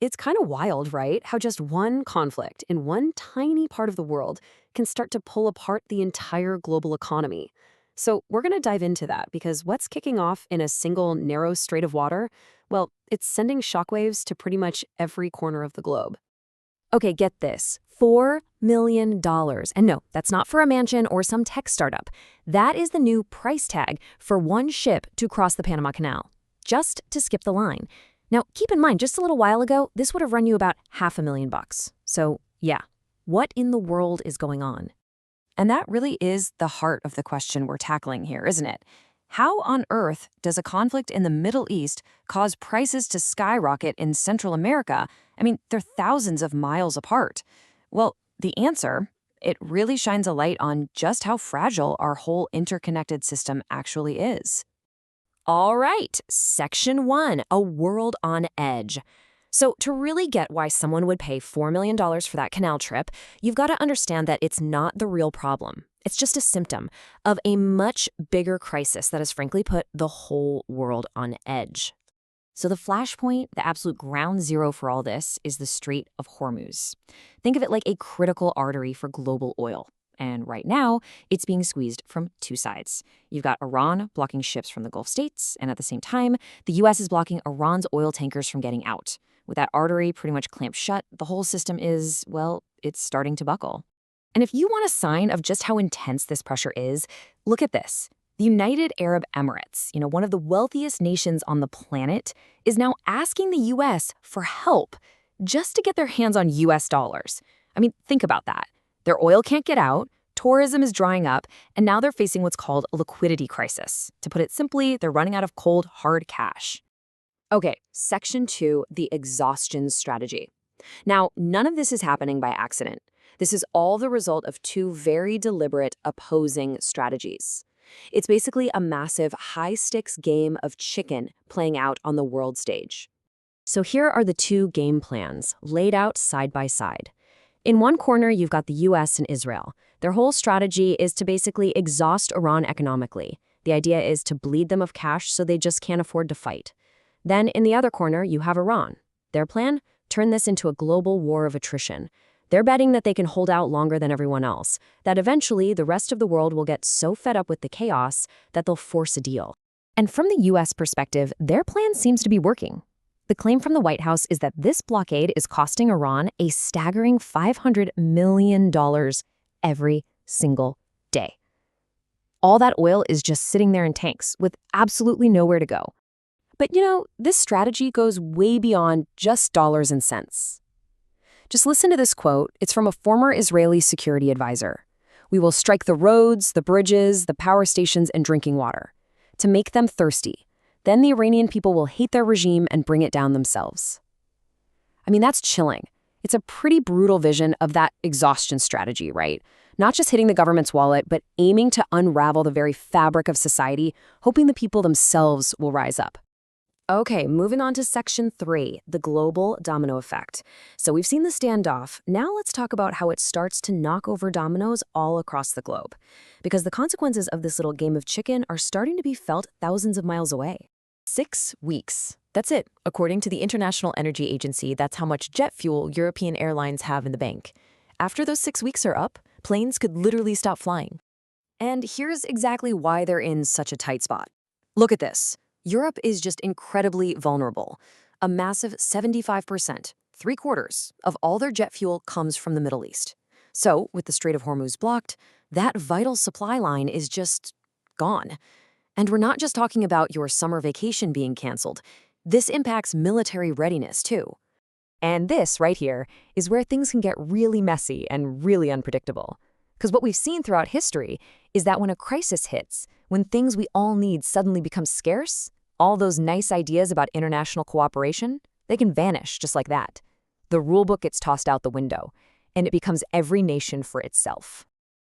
It's kind of wild, right? How just one conflict in one tiny part of the world can start to pull apart the entire global economy. So, we're going to dive into that because what's kicking off in a single narrow strait of water? Well, it's sending shockwaves to pretty much every corner of the globe. Okay, get this $4 million. And no, that's not for a mansion or some tech startup. That is the new price tag for one ship to cross the Panama Canal, just to skip the line. Now, keep in mind, just a little while ago, this would have run you about $500,000. So, yeah, what in the world is going on? And that really is the heart of the question we're tackling here, isn't it? How on earth does a conflict in the Middle East cause prices to skyrocket in Central America? I mean, they're thousands of miles apart. Well, the answer, it really shines a light on just how fragile our whole interconnected system actually is. All right, Section 1, a world on edge. So, to really get why someone would pay $4 million for that canal trip, you've got to understand that it's not the real problem. It's just a symptom of a much bigger crisis that has frankly put the whole world on edge. So, the flashpoint, the absolute ground zero for all this, is the Strait of Hormuz. Think of it like a critical artery for global oil. And right now, it's being squeezed from two sides. You've got Iran blocking ships from the Gulf states, and at the same time, the U.S. is blocking Iran's oil tankers from getting out. With that artery pretty much clamped shut, the whole system is, well, it's starting to buckle. And if you want a sign of just how intense this pressure is, look at this. The United Arab Emirates, one of the wealthiest nations on the planet, is now asking the U.S. for help just to get their hands on U.S. dollars. I mean, think about that. Their oil can't get out, tourism is drying up, and now they're facing what's called a liquidity crisis. To put it simply, they're running out of cold, hard cash. Okay, Section 2, the exhaustion strategy. Now, none of this is happening by accident. This is all the result of two very deliberate opposing strategies. It's basically a massive, high-stakes game of chicken playing out on the world stage. So here are the two game plans, laid out side by side. In one corner, you've got the US and Israel. Their whole strategy is to basically exhaust Iran economically. The idea is to bleed them of cash so they just can't afford to fight. Then in the other corner, you have Iran. Their plan? Turn this into a global war of attrition. They're betting that they can hold out longer than everyone else, that eventually the rest of the world will get so fed up with the chaos that they'll force a deal. And from the US perspective, their plan seems to be working. The claim from the White House is that this blockade is costing Iran a staggering $500 million every single day. All that oil is just sitting there in tanks with absolutely nowhere to go. But this strategy goes way beyond just dollars and cents. Just listen to this quote. It's from a former Israeli security advisor. "We will strike the roads, the bridges, the power stations, and drinking water to make them thirsty. Then the Iranian people will hate their regime and bring it down themselves." I mean, that's chilling. It's a pretty brutal vision of that exhaustion strategy, right? Not just hitting the government's wallet, but aiming to unravel the very fabric of society, hoping the people themselves will rise up. Okay, moving on to Section 3, the global domino effect. So we've seen the standoff. Now let's talk about how it starts to knock over dominoes all across the globe. Because the consequences of this little game of chicken are starting to be felt thousands of miles away. 6 weeks. That's it. According to the International Energy Agency, that's how much jet fuel European airlines have in the bank. After those 6 weeks are up, planes could literally stop flying. And here's exactly why they're in such a tight spot. Look at this. Europe is just incredibly vulnerable. A massive 75%, 3/4 of all their jet fuel comes from the Middle East. So, with the Strait of Hormuz blocked, that vital supply line is just gone. And we're not just talking about your summer vacation being canceled. This impacts military readiness, too. And this, right here, is where things can get really messy and really unpredictable. Because what we've seen throughout history is that when a crisis hits, when things we all need suddenly become scarce, all those nice ideas about international cooperation, they can vanish just like that. The rulebook gets tossed out the window, and it becomes every nation for itself.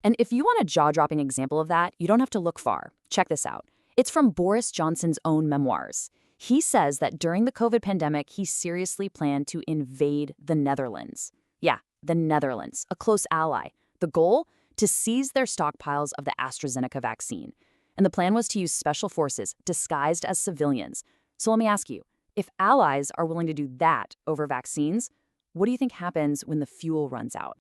And if you want a jaw-dropping example of that, you don't have to look far. Check this out. It's from Boris Johnson's own memoirs. He says that during the COVID pandemic, he seriously planned to invade the Netherlands. Yeah, the Netherlands, a close ally. The goal? To seize their stockpiles of the AstraZeneca vaccine. And the plan was to use special forces disguised as civilians. So let me ask you, If allies are willing to do that over vaccines, what do you think happens when the fuel runs out?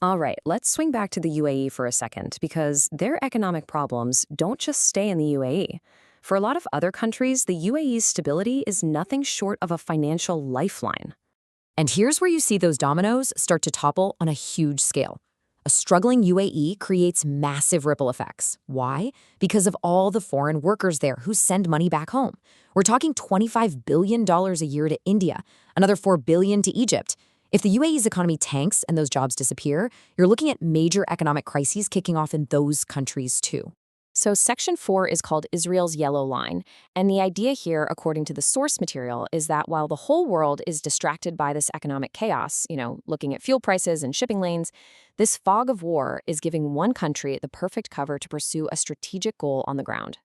All right, let's swing back to the UAE for a second because their economic problems don't just stay in the UAE. For a lot of other countries, the UAE's stability is nothing short of a financial lifeline. And here's where you see those dominoes start to topple on a huge scale. A struggling UAE creates massive ripple effects. Why? Because of all the foreign workers there who send money back home. We're talking $25 billion a year to India, another $4 billion to Egypt. If the UAE's economy tanks and those jobs disappear, you're looking at major economic crises kicking off in those countries too. So Section 4 is called Israel's Yellow Line, and the idea here, according to the source material, is that while the whole world is distracted by this economic chaos, looking at fuel prices and shipping lanes, this fog of war is giving one country the perfect cover to pursue a strategic goal on the ground.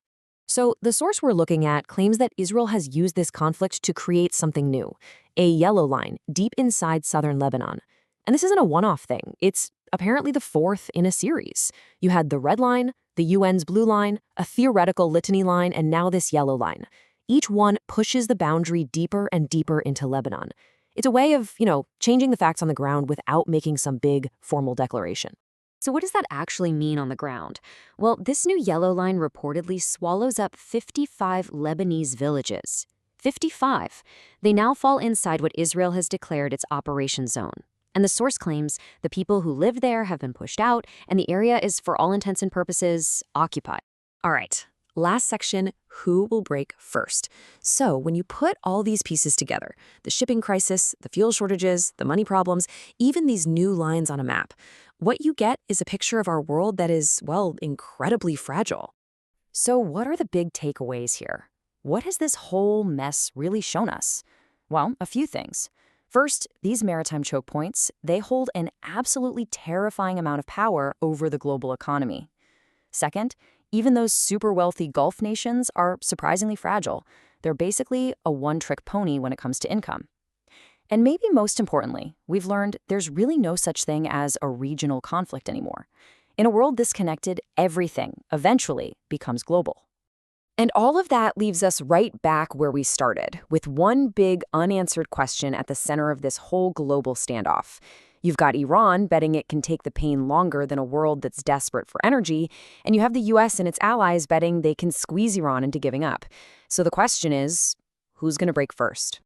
So the source we're looking at claims that Israel has used this conflict to create something new, a yellow line deep inside southern Lebanon. And this isn't a one-off thing. It's apparently the fourth in a series. You had the red line, the UN's blue line, a theoretical litany line, and now this yellow line. Each one pushes the boundary deeper and deeper into Lebanon. It's a way of, changing the facts on the ground without making some big formal declaration. So what does that actually mean on the ground? Well, this new yellow line reportedly swallows up 55 Lebanese villages. 55. They now fall inside what Israel has declared its operation zone. And the source claims the people who lived there have been pushed out, and the area is, for all intents and purposes, occupied. All right, last section, who will break first? So when you put all these pieces together, the shipping crisis, the fuel shortages, the money problems, even these new lines on a map, what you get is a picture of our world that is, well, incredibly fragile. So what are the big takeaways here? What has this whole mess really shown us? Well, a few things. First, these maritime choke points, they hold an absolutely terrifying amount of power over the global economy. Second, even those super wealthy Gulf nations are surprisingly fragile. They're basically a one-trick pony when it comes to income. And maybe most importantly, we've learned there's really no such thing as a regional conflict anymore. In a world this connected, everything eventually becomes global. And all of that leaves us right back where we started, with one big unanswered question at the center of this whole global standoff. You've got Iran betting it can take the pain longer than a world that's desperate for energy, and you have the US and its allies betting they can squeeze Iran into giving up. So the question is, who's going to break first?